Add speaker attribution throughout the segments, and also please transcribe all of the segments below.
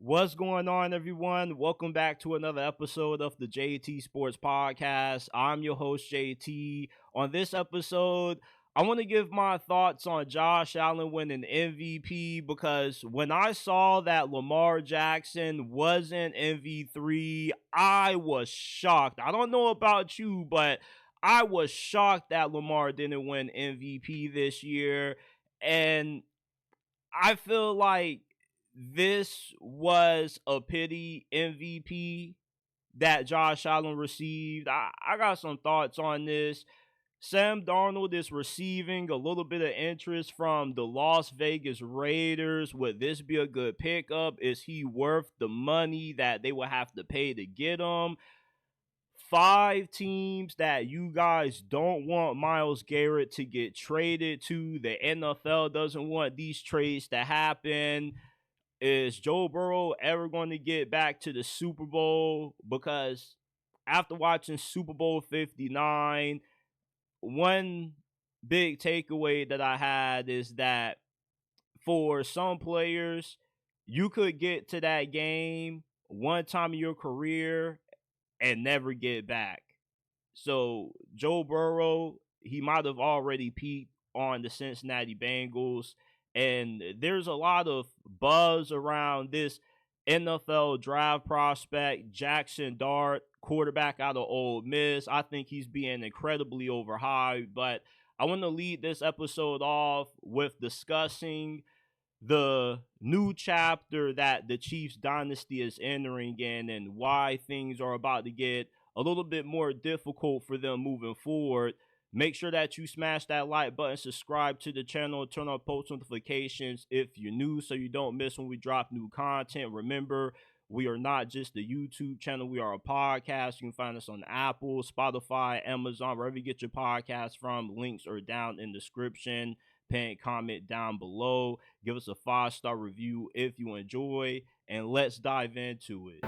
Speaker 1: What's going on, everyone? Welcome back to another episode of the JT Sports Podcast. I'm your host, JT. On this episode, I want to give my thoughts on Josh Allen winning MVP because when I saw that Lamar Jackson wasn't MVP, I was shocked. I don't know about you, but I was shocked that Lamar didn't win MVP this year. And I feel like this was a pity MVP that Josh Allen received. I got some thoughts on this. Sam Darnold is receiving a little bit of interest from the Las Vegas Raiders. Would this be a good pickup? Is he worth the money that they will have to pay to get him? Five teams that you guys don't want Myles Garrett to get traded to. The NFL doesn't want these trades to happen. Is Joe Burrow ever going to get back to the Super Bowl? Because after watching Super Bowl 59, one big takeaway that I had is that for some players, you could get to that game one time in your career and never get back. So Joe Burrow, he might have already peaked on the Cincinnati Bengals. And there's a lot of buzz around this NFL draft prospect, Jaxson Dart, quarterback out of Ole Miss. I think he's being incredibly overhyped. But I want to lead this episode off with discussing the new chapter that the Chiefs dynasty is entering in and why things are about to get a little bit more difficult for them moving forward. Make sure that you smash that like button, subscribe to the channel, turn on post notifications if you're new so you don't miss when we drop new content. Remember, we are not just a YouTube channel. We are a podcast. You can find us on Apple, Spotify, Amazon, wherever you get your podcasts from. Links are down in the description. Pin, comment down below. Give us a 5-star review if you enjoy. And let's dive into it.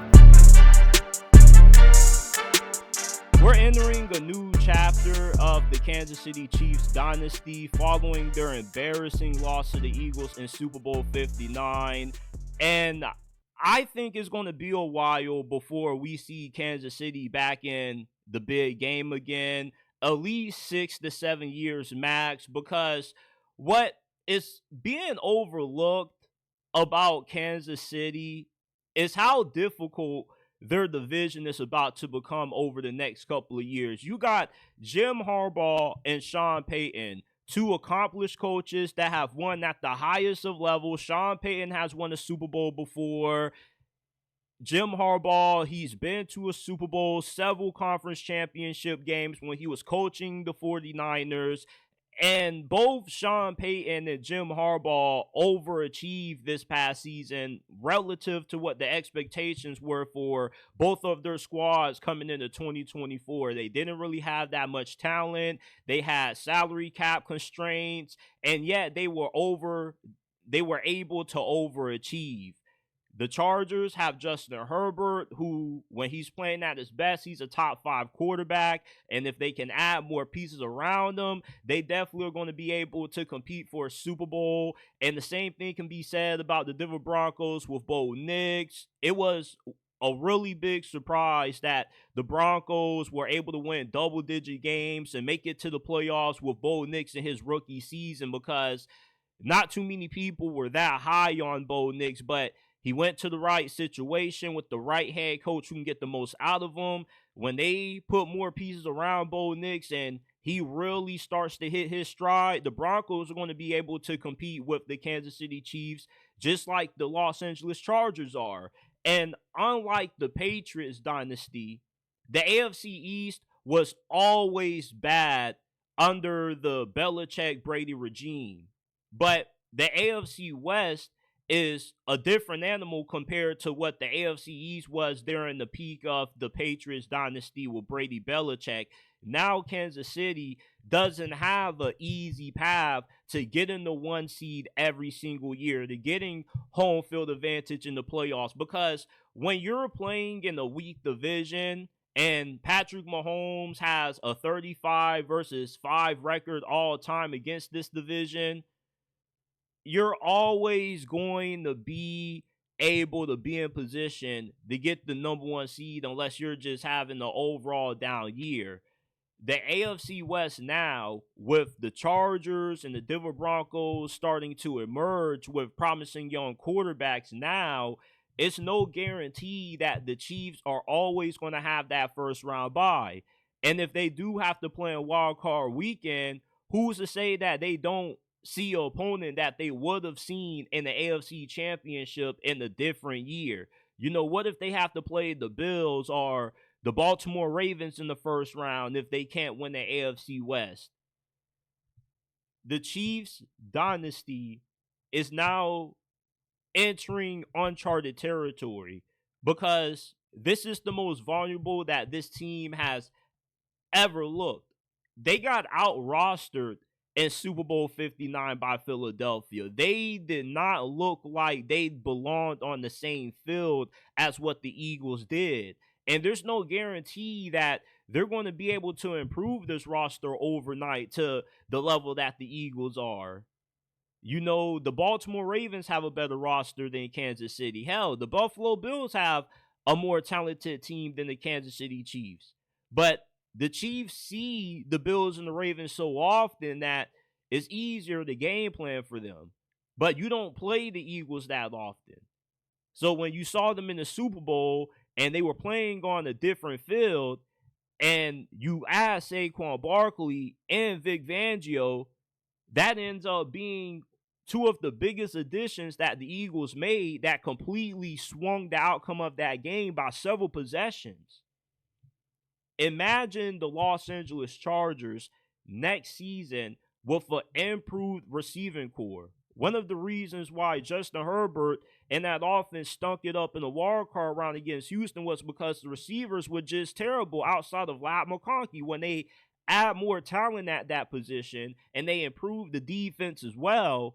Speaker 1: We're entering a new chapter of the Kansas City Chiefs dynasty following their embarrassing loss to the Eagles in Super Bowl 59. And I think it's going to be a while before we see Kansas City back in the big game again. At least 6 to 7 years max, because what is being overlooked about Kansas City is how difficult their division is about to become over the next couple of years. You got Jim Harbaugh and Sean Payton, two accomplished coaches that have won at the highest of levels. Sean Payton has won a Super Bowl before. Jim Harbaugh, he's been to a Super Bowl, several conference championship games when he was coaching the 49ers. And both Sean Payton and Jim Harbaugh overachieved this past season relative to what the expectations were for both of their squads coming into 2024. They didn't really have that much talent. They had salary cap constraints, and yet they were able to overachieve. The Chargers have Justin Herbert, who, when he's playing at his best, he's a top 5 quarterback. And if they can add more pieces around him, they definitely are going to be able to compete for a Super Bowl. And the same thing can be said about the Denver Broncos with Bo Nix. It was a really big surprise that the Broncos were able to win double-digit games and make it to the playoffs with Bo Nix in his rookie season, because not too many people were that high on Bo Nix, but he went to the right situation with the right head coach who can get the most out of him. When they put more pieces around Bo Nix and he really starts to hit his stride, the Broncos are going to be able to compete with the Kansas City Chiefs just like the Los Angeles Chargers are. And unlike the Patriots dynasty, the AFC East was always bad under the Belichick-Brady regime. But the AFC West is a different animal compared to what the AFC East was during the peak of the Patriots dynasty with Brady Belichick. Now Kansas City doesn't have an easy path to getting the 1 seed every single year, to getting home field advantage in the playoffs, because when you're playing in a weak division and Patrick Mahomes has a 35-5 record all time against this division, you're always going to be able to be in position to get the number one seed unless you're just having an overall down year. The AFC West now, with the Chargers and the Denver Broncos starting to emerge with promising young quarterbacks now, it's no guarantee that the Chiefs are always going to have that first round bye. And if they do have to play a wild card weekend, who's to say that they don't see an opponent that they would have seen in the AFC Championship in a different year? You know, what if they have to play the Bills or the Baltimore Ravens in the first round if they can't win the AFC West? The Chiefs dynasty is now entering uncharted territory because this is the most vulnerable that this team has ever looked. They got out rostered in Super Bowl 59 by Philadelphia. They did not look like they belonged on the same field as what the Eagles did. And there's no guarantee that they're going to be able to improve this roster overnight to the level that the Eagles are. You know, the Baltimore Ravens have a better roster than Kansas City. Hell, the Buffalo Bills have a more talented team than the Kansas City Chiefs. But the Chiefs see the Bills and the Ravens so often that it's easier to game plan for them. But you don't play the Eagles that often. So when you saw them in the Super Bowl and they were playing on a different field, and you add Saquon Barkley and Vic Fangio, that ends up being two of the biggest additions that the Eagles made that completely swung the outcome of that game by several possessions. Imagine the Los Angeles Chargers next season with an improved receiving core. One of the reasons why Justin Herbert and that offense stunk it up in the wild card round against Houston was because the receivers were just terrible outside of Lat McConkey. When they add more talent at that position and they improve the defense as well,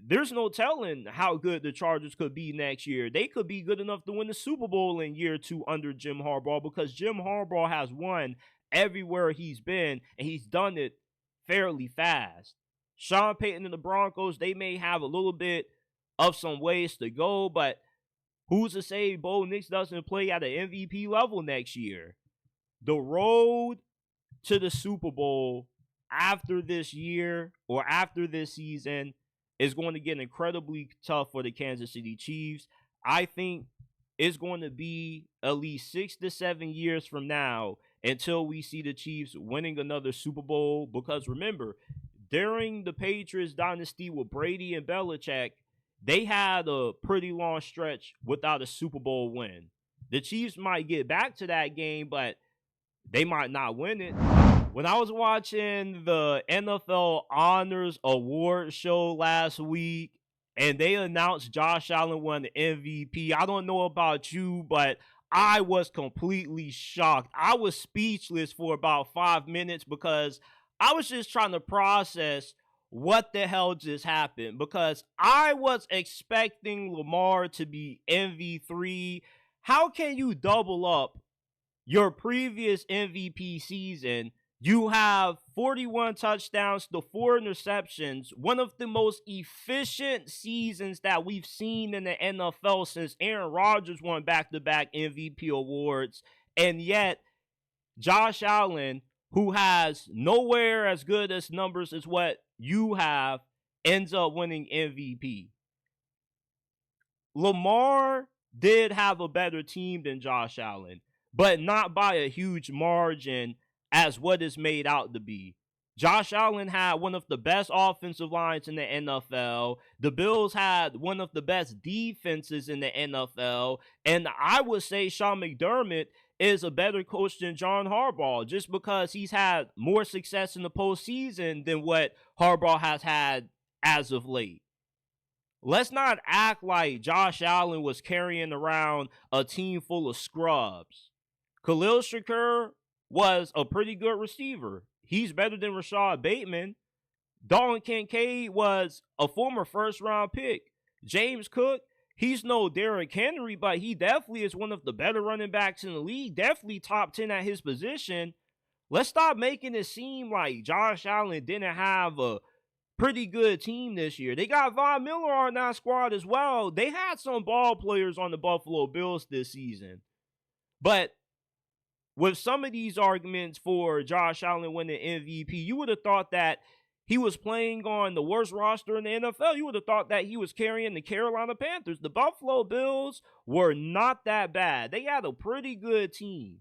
Speaker 1: there's no telling how good the Chargers could be next year. They could be good enough to win the Super Bowl in year 2 under Jim Harbaugh, because Jim Harbaugh has won everywhere he's been, and he's done it fairly fast. Sean Payton and the Broncos, they may have a little bit of some ways to go, but who's to say Bo Nix doesn't play at an MVP level next year? The road to the Super Bowl after this year or after this season is going to get incredibly tough for the Kansas City Chiefs. I think it's going to be at least 6 to 7 years from now until we see the Chiefs winning another Super Bowl, because remember, during the Patriots dynasty with Brady and Belichick, they had a pretty long stretch without a Super Bowl win. The Chiefs might get back to that game, but they might not win it. When I was watching the NFL Honors Award show last week and they announced Josh Allen won the MVP, I don't know about you, but I was completely shocked. I was speechless for about 5 minutes because I was just trying to process what the hell just happened, because I was expecting Lamar to be MVP3. How can you double up your previous MVP season? You have 41 touchdowns to 4 interceptions, one of the most efficient seasons that we've seen in the NFL since Aaron Rodgers won back-to-back MVP awards. And yet, Josh Allen, who has nowhere as good as numbers as what you have, ends up winning MVP. Lamar did have a better team than Josh Allen, but not by a huge margin as what is made out to be. Josh Allen had one of the best offensive lines in the NFL. The Bills had one of the best defenses in the NFL. And I would say Sean McDermott is a better coach than John Harbaugh, just because he's had more success in the postseason than what Harbaugh has had as of late. Let's not act like Josh Allen was carrying around a team full of scrubs. Khalil Shakur was a pretty good receiver. He's better than Rashad Bateman. Dalton Kincaid was a former first-round pick. James Cook, he's no Derrick Henry, but he definitely is one of the better running backs in the league. Definitely top 10 at his position. Let's stop making it seem like Josh Allen didn't have a pretty good team this year. They got Von Miller on that squad as well. They had some ball players on the Buffalo Bills this season. But with some of these arguments for Josh Allen winning MVP, you would have thought that he was playing on the worst roster in the NFL. You would have thought that he was carrying the Carolina Panthers. The Buffalo Bills were not that bad. They had a pretty good team.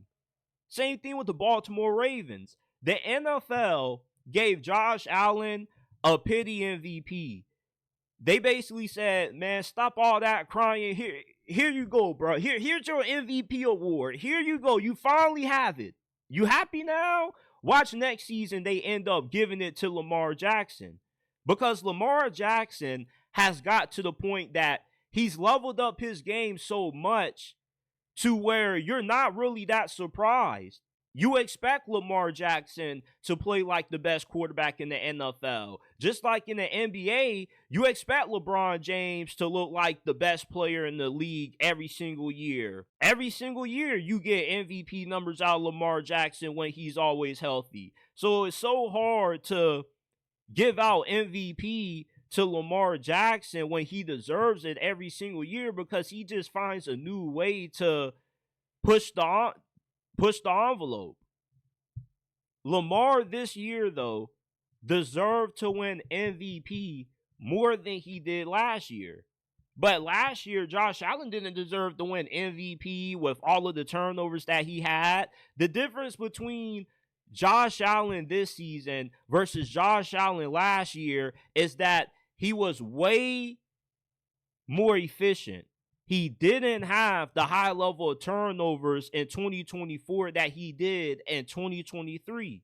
Speaker 1: Same thing with the Baltimore Ravens. The NFL gave Josh Allen a pity MVP. They basically said, man, stop all that crying. Here you go, bro. Here's your MVP award. Here you go. You finally have it. You happy now? Watch next season they end up giving it to Lamar Jackson. Because Lamar Jackson has got to the point that he's leveled up his game so much to where you're not really that surprised. You expect Lamar Jackson to play like the best quarterback in the NFL. Just like in the NBA, you expect LeBron James to look like the best player in the league every single year. Every single year, you get MVP numbers out of Lamar Jackson when he's always healthy. So it's so hard to give out MVP to Lamar Jackson when he deserves it every single year because he just finds a new way to push the envelope. Lamar this year, though, deserved to win MVP more than he did last year. But last year, Josh Allen didn't deserve to win MVP with all of the turnovers that he had. The difference between Josh Allen this season versus Josh Allen last year is that he was way more efficient. He didn't have the high level of turnovers in 2024 that he did in 2023.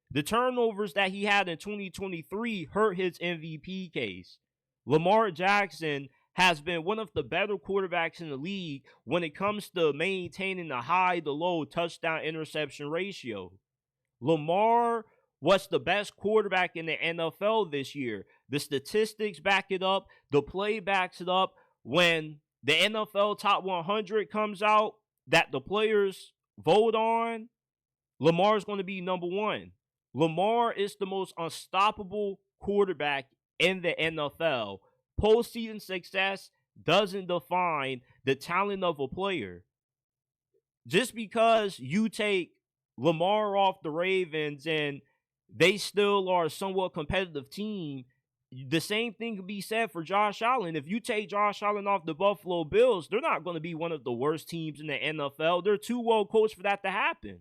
Speaker 1: The turnovers that he had in 2023 hurt his MVP case. Lamar Jackson has been one of the better quarterbacks in the league when it comes to maintaining the high to low touchdown interception ratio. Lamar was the best quarterback in the NFL this year. The statistics back it up. The play backs it up. When the NFL Top 100 comes out that the players vote on, Lamar's going to be number one. Lamar is the most unstoppable quarterback in the NFL. Postseason success doesn't define the talent of a player. Just because you take Lamar off the Ravens and they still are a somewhat competitive team, the same thing can be said for Josh Allen. If you take Josh Allen off the Buffalo Bills, they're not going to be one of the worst teams in the NFL. They're too well coached for that to happen.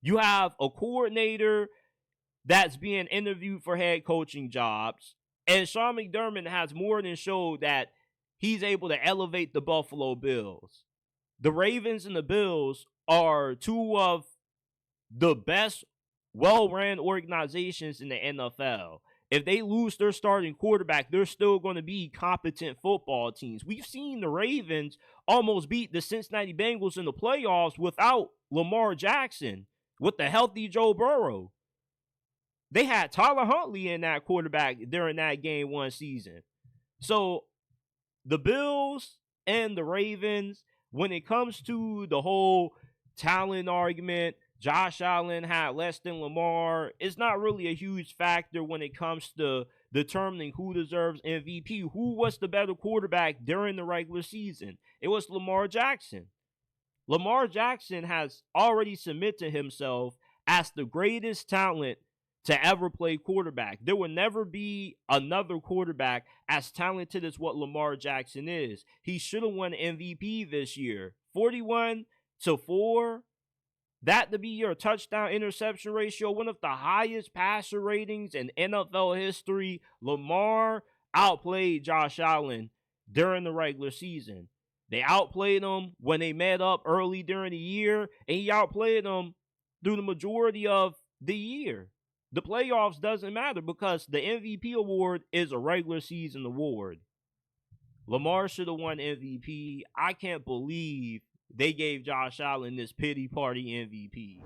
Speaker 1: You have a coordinator that's being interviewed for head coaching jobs, and Sean McDermott has more than showed that he's able to elevate the Buffalo Bills. The Ravens and the Bills are two of the best well-ran organizations in the NFL. If they lose their starting quarterback, they're still going to be competent football teams. We've seen the Ravens almost beat the Cincinnati Bengals in the playoffs without Lamar Jackson, with the healthy Joe Burrow. They had Tyler Huntley in that quarterback during that game one season. So the Bills and the Ravens, when it comes to the whole talent argument, Josh Allen had less than Lamar. It's not really a huge factor when it comes to determining who deserves MVP. Who was the better quarterback during the regular season? It was Lamar Jackson. Lamar Jackson has already submitted himself as the greatest talent to ever play quarterback. There will never be another quarterback as talented as what Lamar Jackson is. He should have won MVP this year. 41-4. That to be your touchdown interception ratio, one of the highest passer ratings in NFL history. Lamar outplayed Josh Allen during the regular season. They outplayed him when they met up early during the year, and he outplayed them through the majority of the year. The playoffs doesn't matter because the MVP award is a regular season award. Lamar should have won MVP. I can't believe they gave Josh Allen this pity party MVP.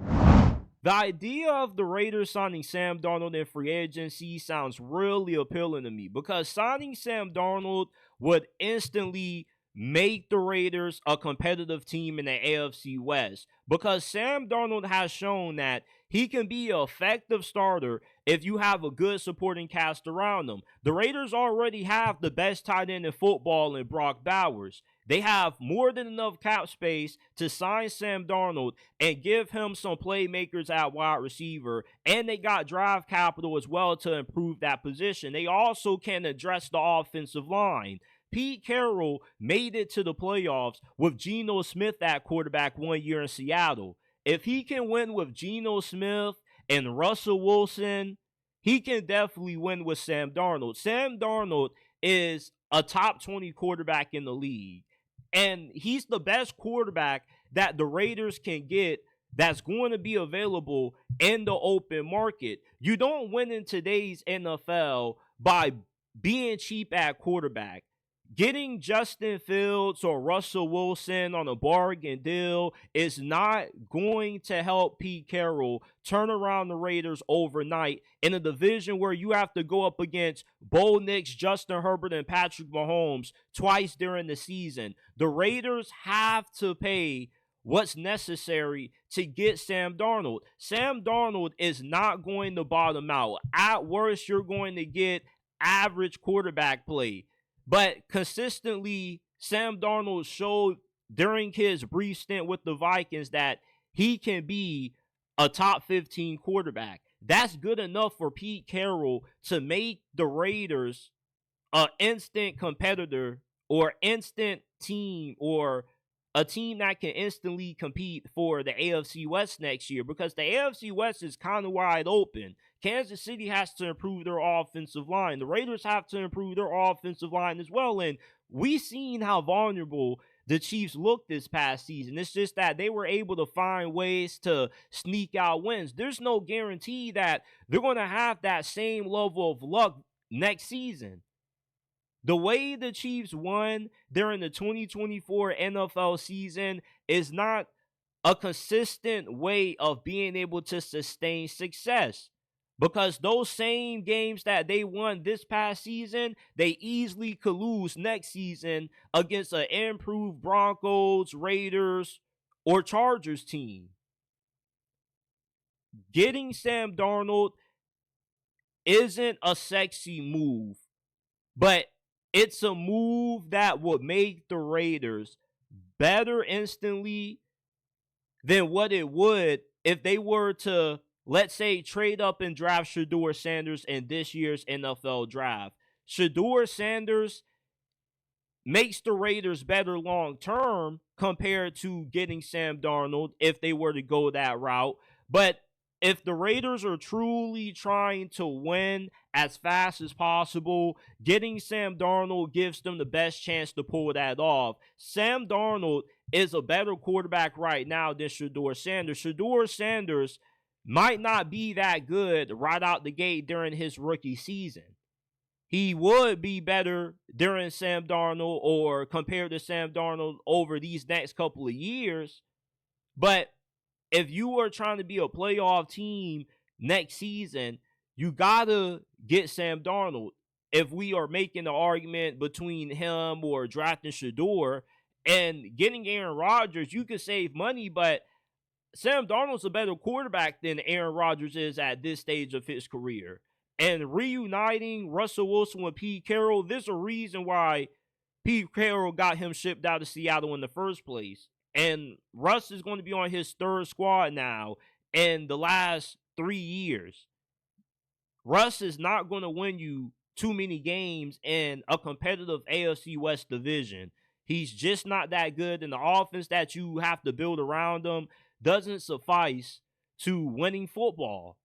Speaker 1: The idea of the Raiders signing Sam Darnold in free agency sounds really appealing to me because signing Sam Darnold would instantly make the Raiders a competitive team in the AFC West, because Sam Darnold has shown that he can be an effective starter if you have a good supporting cast around him. The Raiders already have the best tight end in football in Brock Bowers. They have more than enough cap space to sign Sam Darnold and give him some playmakers at wide receiver, and they got draft capital as well to improve that position. They also can address the offensive line. Pete Carroll made it to the playoffs with Geno Smith at quarterback 1 year in Seattle. If he can win with Geno Smith and Russell Wilson, he can definitely win with Sam Darnold. Sam Darnold is a top 20 quarterback in the league, and he's the best quarterback that the Raiders can get that's going to be available in the open market. You don't win in today's NFL by being cheap at quarterback. Getting Justin Fields or Russell Wilson on a bargain deal is not going to help Pete Carroll turn around the Raiders overnight in a division where you have to go up against Bo Nix, Justin Herbert, and Patrick Mahomes twice during the season. The Raiders have to pay what's necessary to get Sam Darnold. Sam Darnold is not going to bottom out. At worst, you're going to get average quarterback play. But consistently, Sam Darnold showed during his brief stint with the Vikings that he can be a top 15 quarterback. That's good enough for Pete Carroll to make the Raiders an instant competitor or instant team, or a team that can instantly compete for the AFC West next year, because the AFC West is kind of wide open. Kansas City has to improve their offensive line. The Raiders have to improve their offensive line as well. And we've seen how vulnerable the Chiefs looked this past season. It's just that they were able to find ways to sneak out wins. There's no guarantee that they're going to have that same level of luck next season. The way the Chiefs won during the 2024 NFL season is not a consistent way of being able to sustain success, because those same games that they won this past season, they easily could lose next season against an improved Broncos, Raiders, or Chargers team. Getting Sam Darnold isn't a sexy move, but it's a move that would make the Raiders better instantly than what it would if they were to, let's say, trade up and draft Shedeur Sanders in this year's NFL draft. Shedeur Sanders makes the Raiders better long term compared to getting Sam Darnold if they were to go that route. But if the Raiders are truly trying to win as fast as possible, getting Sam Darnold gives them the best chance to pull that off. Sam Darnold is a better quarterback right now than Shedeur Sanders. Shedeur Sanders might not be that good right out the gate during his rookie season. He would be better during Sam Darnold, or compared to Sam Darnold over these next couple of years. But if you are trying to be a playoff team next season, you got to get Sam Darnold. If we are making the argument between him or drafting Shedeur and getting Aaron Rodgers, you could save money, but Sam Darnold's a better quarterback than Aaron Rodgers is at this stage of his career. And reuniting Russell Wilson with Pete Carroll, there's a reason why Pete Carroll got him shipped out of Seattle in the first place. And Russ is going to be on his third squad now in the last 3 years. Russ is not going to win you too many games in a competitive AFC West division. He's just not that good, and the offense that you have to build around him doesn't suffice to winning football.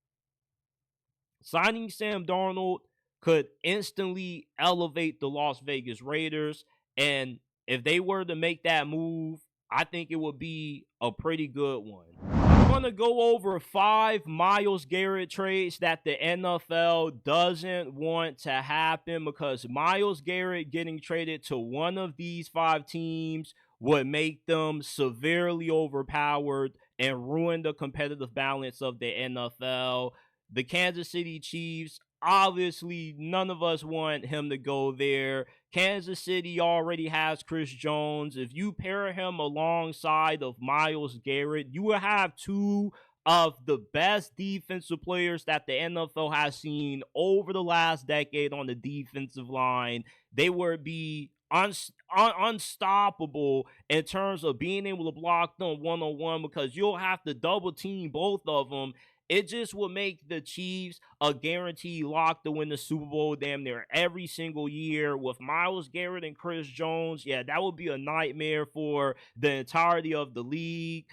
Speaker 1: Signing Sam Darnold could instantly elevate the Las Vegas Raiders, and if they were to make that move, I think it would be a pretty good one. I'm going to go over 5 Myles Garrett trades that the NFL doesn't want to happen, because Myles Garrett getting traded to one of these 5 teams would make them severely overpowered and ruin the competitive balance of the NFL. The Kansas City Chiefs Obviously, none of us want him to go there. Kansas City already has Chris Jones. If you pair him alongside of Myles Garrett, you will have two of the best defensive players that the NFL has seen over the last decade on the defensive line. They would be unstoppable in terms of being able to block them one-on-one, because you'll have to double team both of them. It just will make the Chiefs a guaranteed lock to win the Super Bowl damn near every single year. With Myles Garrett and Chris Jones, yeah, that would be a nightmare for the entirety of the league.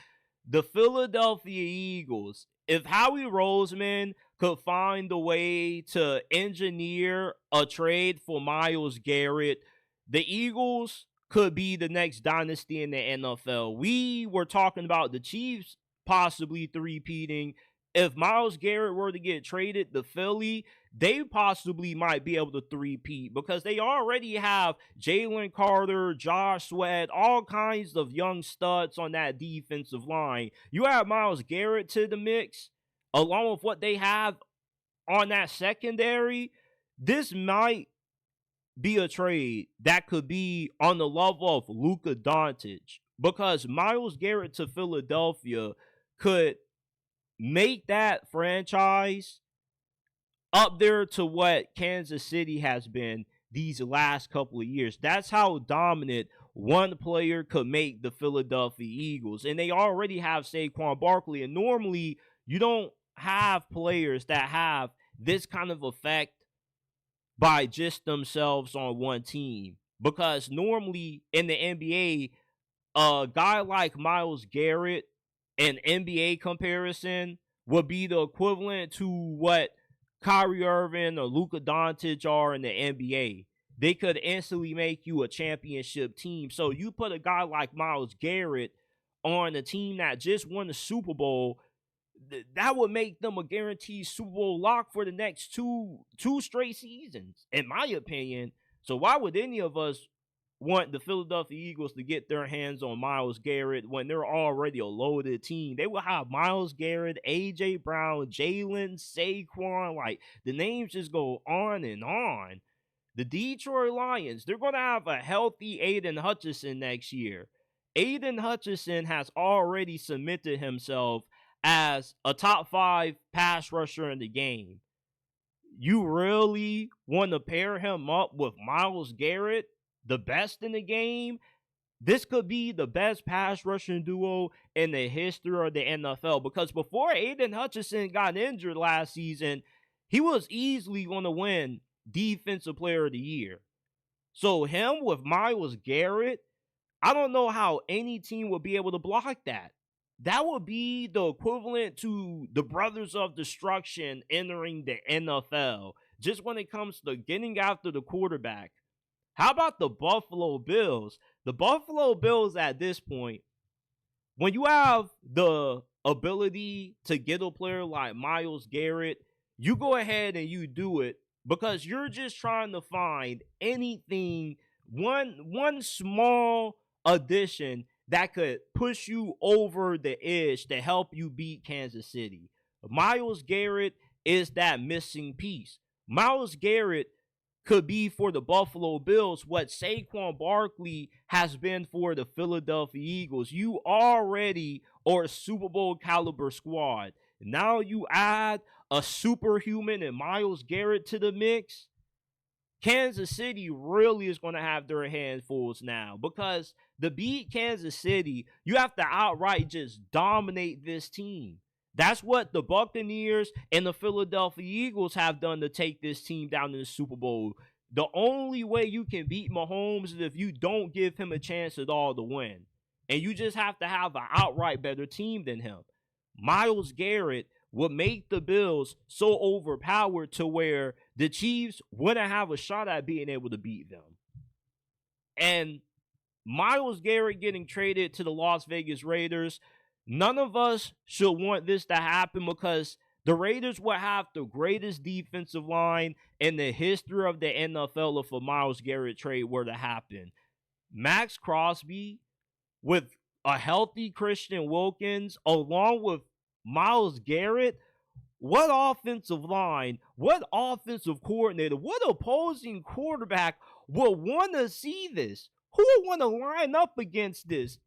Speaker 1: The Philadelphia Eagles, if Howie Roseman could find a way to engineer a trade for Myles Garrett, the Eagles could be the next dynasty in the NFL. We were talking about the Chiefs possibly three-peating. If Myles Garrett were to get traded to Philly, they possibly might be able to three-peat, because they already have Jalen Carter, Josh Sweat, all kinds of young studs on that defensive line. You add Myles Garrett to the mix, along with what they have on that secondary, this might be a trade that could be on the level of Luka Doncic, because Myles Garrett to Philadelphia could make that franchise up there to what Kansas City has been these last couple of years. That's how dominant one player could make the Philadelphia Eagles. And they already have Saquon Barkley. And normally, you don't have players that have this kind of effect by just themselves on one team. Because normally in the NBA, a guy like Myles Garrett, an NBA comparison, would be the equivalent to what Kyrie Irving or Luka Doncic are in the NBA. They could instantly make you a championship team. So you put a guy like Myles Garrett on a team that just won the Super Bowl, that would make them a guaranteed Super Bowl lock for the next two straight seasons, in my opinion. So why would any of us want the Philadelphia Eagles to get their hands on Myles Garrett when they're already a loaded team? They will have Myles Garrett, A.J. Brown, Jalen, Saquon. Like, the names just go on and on. The Detroit Lions, they're going to have a healthy Aiden Hutchinson next year. Aiden Hutchinson has already cemented himself as a top 5 pass rusher in the game. You really want to pair him up with Myles Garrett, the best in the game? This could be the best pass rushing duo in the history of the NFL, because before Aiden Hutchinson got injured last season, he was easily going to win Defensive Player of the Year. So him with Myles Garrett, I don't know how any team would be able to block that. That would be the equivalent to the Brothers of Destruction entering the NFL, just when it comes to getting after the quarterback. How about the Buffalo Bills? The Buffalo Bills at this point, when you have the ability to get a player like Myles Garrett, you go ahead and you do it, because you're just trying to find anything, one small addition that could push you over the edge to help you beat Kansas City. Myles Garrett is that missing piece. Myles Garrett could be for the Buffalo Bills what Saquon Barkley has been for the Philadelphia Eagles. You already are a Super Bowl caliber squad. Now you add a superhuman and Myles Garrett to the mix. Kansas City really is going to have their handfuls now, because to beat Kansas City, you have to outright just dominate this team. That's what the Buccaneers and the Philadelphia Eagles have done to take this team down to the Super Bowl. The only way you can beat Mahomes is if you don't give him a chance at all to win. And you just have to have an outright better team than him. Myles Garrett would make the Bills so overpowered to where the Chiefs wouldn't have a shot at being able to beat them. And Myles Garrett getting traded to the Las Vegas Raiders, none of us should want this to happen, because the Raiders will have the greatest defensive line in the history of the NFL if a Myles Garrett trade were to happen. Max Crosby with a healthy Christian Wilkins along with Myles Garrett what offensive line, what offensive coordinator, what opposing quarterback would want to see this? Who would want to line up against this?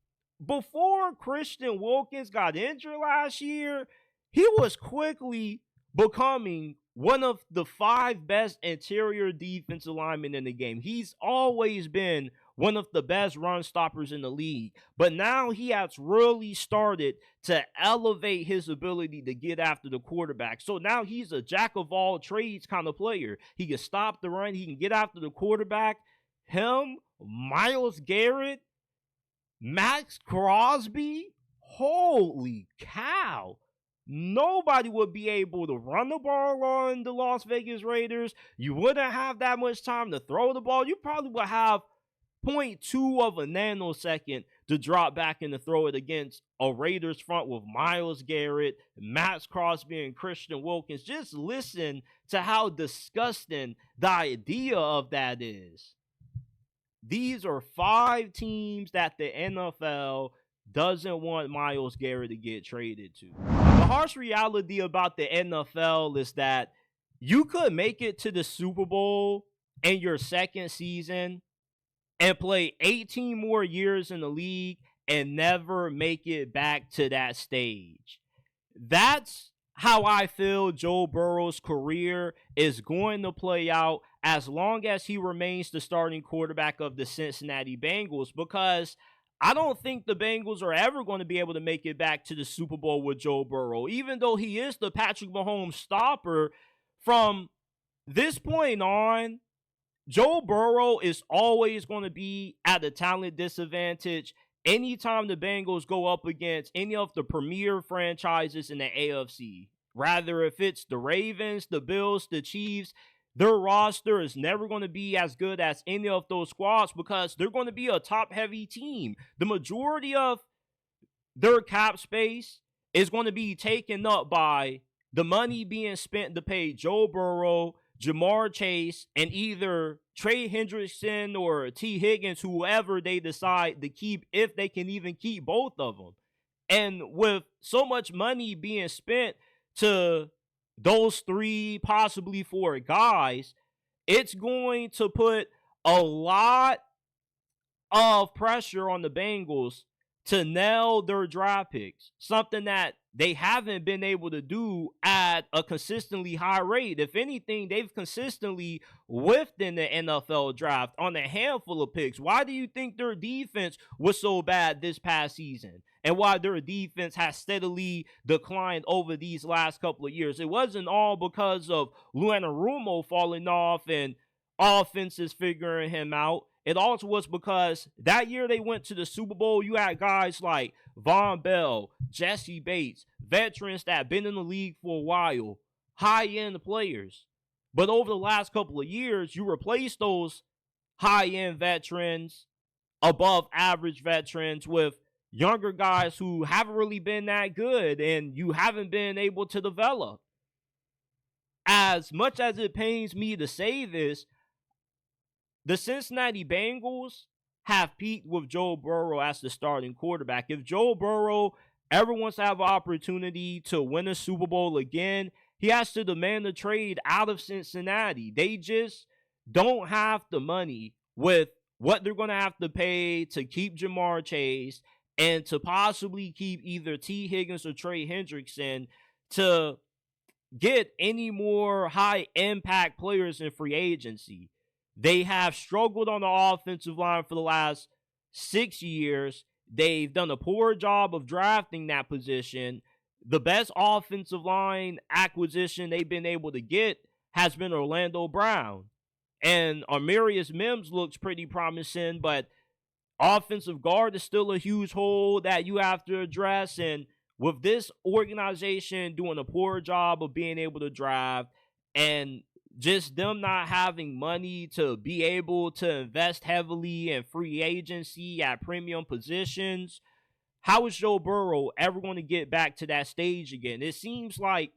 Speaker 1: Before Christian Wilkins got injured last year, he was quickly becoming one of the 5 best interior defensive linemen in the game. He's always been one of the best run stoppers in the league. But now he has really started to elevate his ability to get after the quarterback. So now he's a jack of all trades kind of player. He can stop the run, he can get after the quarterback. Him, Myles Garrett, Max Crosby, holy cow. Nobody would be able to run the ball on the Las Vegas Raiders. You wouldn't have that much time to throw the ball. You probably would have 0.2 of a nanosecond to drop back and to throw it against a Raiders front with Myles Garrett, Max Crosby, and Christian Wilkins. Just listen to how disgusting the idea of that is. These are 5 teams that the NFL doesn't want Myles Garrett to get traded to. The harsh reality about the NFL is that you could make it to the Super Bowl in your second season and play 18 more years in the league and never make it back to that stage. That's how I feel Joe Burrow's career is going to play out as long as he remains the starting quarterback of the Cincinnati Bengals, because I don't think the Bengals are ever going to be able to make it back to the Super Bowl with Joe Burrow. Even though he is the Patrick Mahomes stopper, from this point on, Joe Burrow is always going to be at a talent disadvantage anytime the Bengals go up against any of the premier franchises in the AFC. Rather, if it's the Ravens, the Bills, the Chiefs, their roster is never going to be as good as any of those squads because they're going to be a top-heavy team. The majority of their cap space is going to be taken up by the money being spent to pay Joe Burrow, Jamar Chase, and either Trey Hendrickson or T. Higgins, whoever they decide to keep, if they can even keep both of them. And with so much money being spent to those 3, possibly 4 guys, it's going to put a lot of pressure on the Bengals to nail their draft picks, something that they haven't been able to do at a consistently high rate. If anything, they've consistently whiffed in the NFL draft on a handful of picks. Why do you think their defense was so bad this past season? And why their defense has steadily declined over these last couple of years? It wasn't all because of Anarumo falling off and offenses figuring him out. It also was because that year they went to the Super Bowl, you had guys like Von Bell, Jesse Bates, veterans that have been in the league for a while, high-end players. But over the last couple of years, you replace those high-end veterans, above-average veterans, with younger guys who haven't really been that good and you haven't been able to develop. As much as it pains me to say this, the Cincinnati Bengals have peaked with Joe Burrow as the starting quarterback. If Joe Burrow ever wants to have an opportunity to win a Super Bowl again, he has to demand a trade out of Cincinnati. They just don't have the money with what they're going to have to pay to keep Jamar Chase and to possibly keep either T. Higgins or Trey Hendrickson to get any more high-impact players in free agency. They have struggled on the offensive line for the last 6 years. They've done a poor job of drafting that position. The best offensive line acquisition they've been able to get has been Orlando Brown. And Armarius Mims looks pretty promising, but offensive guard is still a huge hole that you have to address. And with this organization doing a poor job of being able to draft and just them not having money to be able to invest heavily in free agency at premium positions, how is Joe Burrow ever going to get back to that stage again? It seems like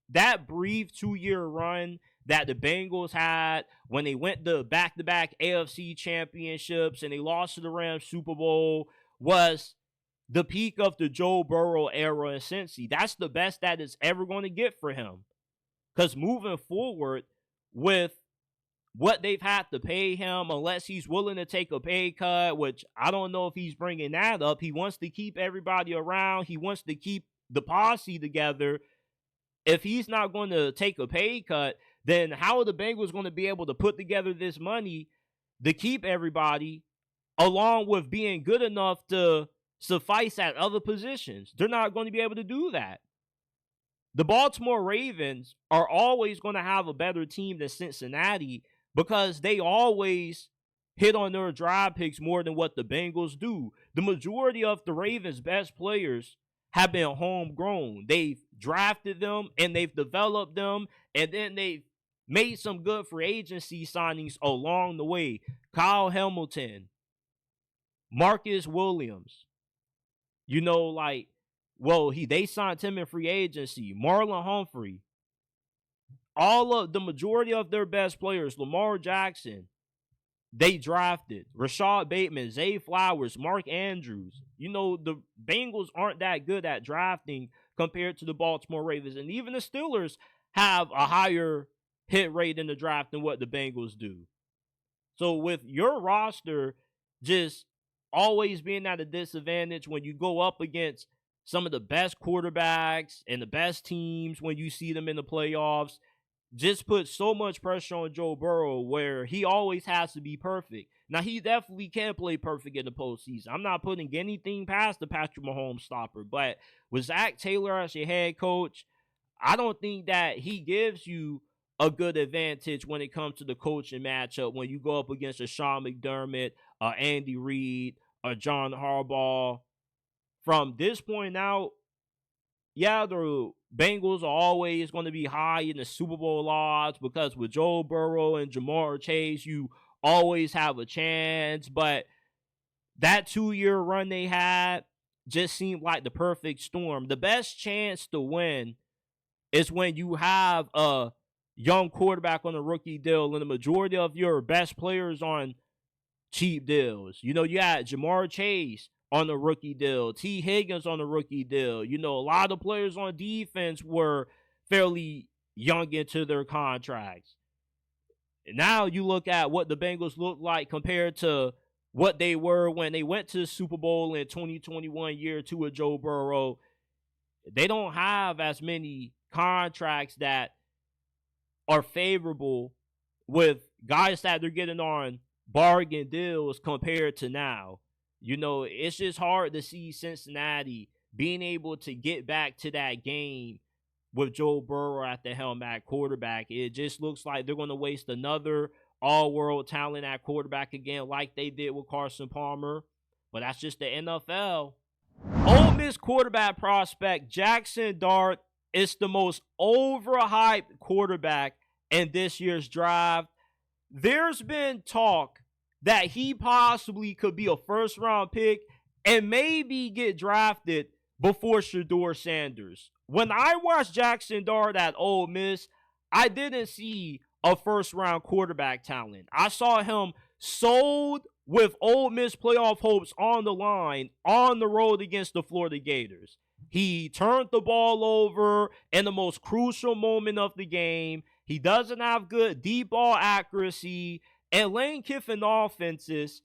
Speaker 1: that brief 2-year run that the Bengals had when they went to back-to-back AFC championships and they lost to the Rams Super Bowl was the peak of the Joe Burrow era in Cincy. That's the best that is ever going to get for him. Because moving forward with what they've had to pay him, unless he's willing to take a pay cut, which I don't know if he's bringing that up. He wants to keep everybody around. He wants to keep the posse together. If he's not going to take a pay cut, then how are the Bengals going to be able to put together this money to keep everybody, along with being good enough to suffice at other positions? They're not going to be able to do that. The Baltimore Ravens are always going to have a better team than Cincinnati because they always hit on their draft picks more than what the Bengals do. The majority of the Ravens' best players have been homegrown. They've drafted them and they've developed them, and then they've made some good free agency signings along the way. Kyle Hamilton, Marcus Williams, they signed him in free agency. Marlon Humphrey. The majority of their best players, Lamar Jackson, they drafted. Rashad Bateman, Zay Flowers, Mark Andrews. The Bengals aren't that good at drafting compared to the Baltimore Ravens. And even the Steelers have a higher hit rate in the draft than what the Bengals do. So with your roster just always being at a disadvantage when you go up against some of the best quarterbacks and the best teams when you see them in the playoffs, just put so much pressure on Joe Burrow where he always has to be perfect. Now, he definitely can play perfect in the postseason. I'm not putting anything past the Patrick Mahomes stopper, but with Zach Taylor as your head coach, I don't think that he gives you a good advantage when it comes to the coaching matchup when you go up against a Sean McDermott, Andy Reid, or John Harbaugh. From this point out, yeah, the Bengals are always going to be high in the Super Bowl odds because with Joe Burrow and Jamar Chase, you always have a chance. But that 2-year run they had just seemed like the perfect storm. The best chance to win is when you have a young quarterback on a rookie deal and the majority of your best players on cheap deals. You had Jamar Chase on a rookie deal, T. Higgins on a rookie deal. A lot of players on defense were fairly young into their contracts. And now you look at what the Bengals look like compared to what they were when they went to the Super Bowl in 2021, year 2 of Joe Burrow. They don't have as many contracts that are favorable with guys that they're getting on bargain deals compared to now. It's just hard to see Cincinnati being able to get back to that game with Joe Burrow at the helm at quarterback. It just looks like they're going to waste another all-world talent at quarterback again like they did with Carson Palmer. But that's just the NFL. Ole Miss quarterback prospect Jaxson Dart is the most overhyped quarterback in this year's draft. There's been talk that he possibly could be a first-round pick and maybe get drafted before Shedeur Sanders. When I watched Jaxson Dart at Ole Miss, I didn't see a first-round quarterback talent. I saw him sold with Ole Miss playoff hopes on the line on the road against the Florida Gators. He turned the ball over in the most crucial moment of the game. He doesn't have good deep ball accuracy. And Lane Kiffin offenses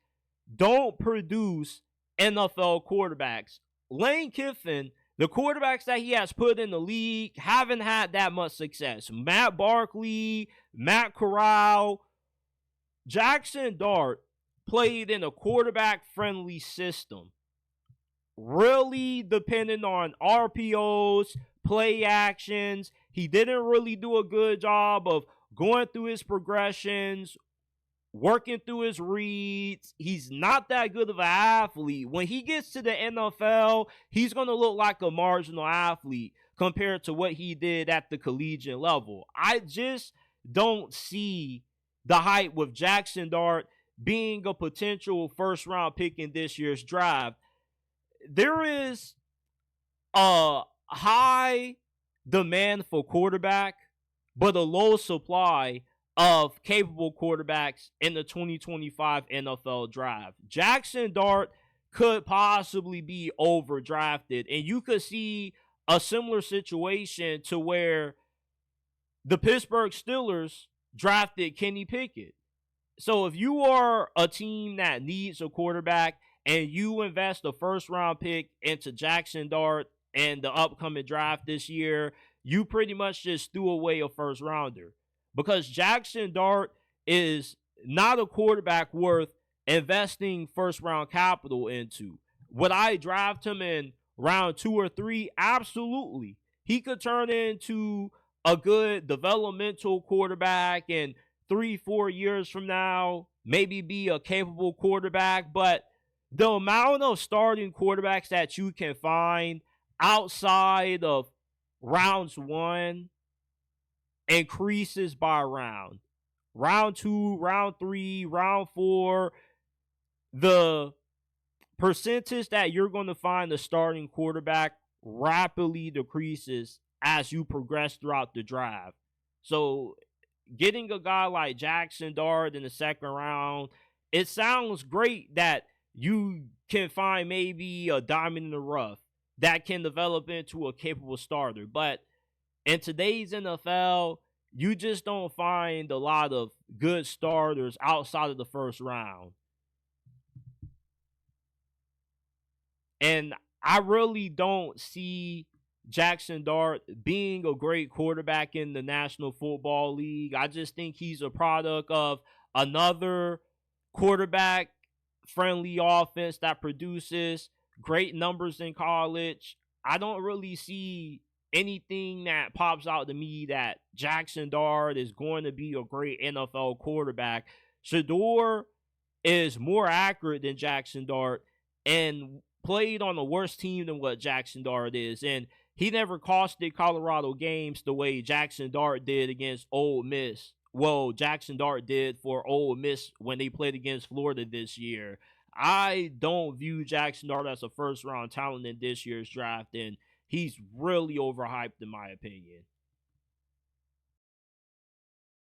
Speaker 1: don't produce NFL quarterbacks. Lane Kiffin, the quarterbacks that he has put in the league, haven't had that much success. Matt Barkley, Matt Corral. Jaxson Dart played in a quarterback-friendly system. Really dependent on RPOs, play actions. He didn't really do a good job of going through his progressions, working through his reads. He's not that good of an athlete. When he gets to the NFL, he's going to look like a marginal athlete compared to what he did at the collegiate level. I just don't see the hype with Jaxson Dart being a potential first-round pick in this year's draft. There is a high demand for quarterback, but a low supply of capable quarterbacks in the 2025 NFL draft. Jaxson Dart could possibly be overdrafted. And you could see a similar situation to where the Pittsburgh Steelers drafted Kenny Pickett. So if you are a team that needs a quarterback and you invest a first round pick into Jaxson Dart and the upcoming draft this year, you pretty much just threw away a first rounder because Jaxson Dart is not a quarterback worth investing first round capital into. Would I draft him in round 2 or 3? Absolutely. He could turn into a good developmental quarterback and 3, 4 years from now, maybe be a capable quarterback. But the amount of starting quarterbacks that you can find outside of rounds 1 increases by round. Round 2, round 3, round 4, the percentage that you're going to find the starting quarterback rapidly decreases as you progress throughout the draft. So getting a guy like Jaxson Dart in the second round, it sounds great that you can find maybe a diamond in the rough that can develop into a capable starter. But in today's NFL, you just don't find a lot of good starters outside of the first round. And I really don't see Jaxson Dart being a great quarterback in the National Football League. I just think he's a product of another quarterback friendly offense that produces great numbers in college. I don't really see anything that pops out to me that Jaxson Dart is going to be a great NFL quarterback. Shedeur is more accurate than Jaxson Dart and played on a worse team than what Jaxson Dart is. And he never costed Colorado games the way Jaxson Dart did against Ole Miss. Well, Jaxson Dart did for Ole Miss when they played against Florida this year. I don't view Jaxson Dart as a first-round talent in this year's draft, and he's really overhyped in my opinion.